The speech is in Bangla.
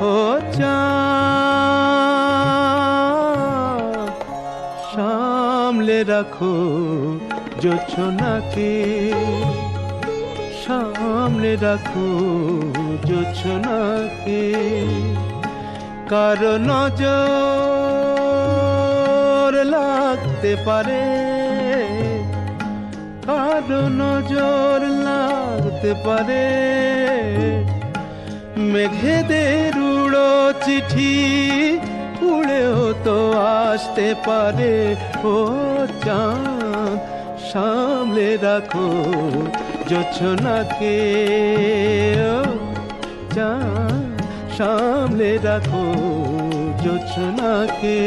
ও চাঁদ সামলে রাখো জোছনাকে, সামলে রাখো জোছনাকে। কারো নজর লাগতে পারে, কারো নজর লাগতে পারে। মেঘেদের উড়ো চিঠি উড়েও তো আসতে পারে। ও চাঁদ সামলে রাখো জোছনাকে, ও চাঁদ সামলে রাখো জোছনাকে।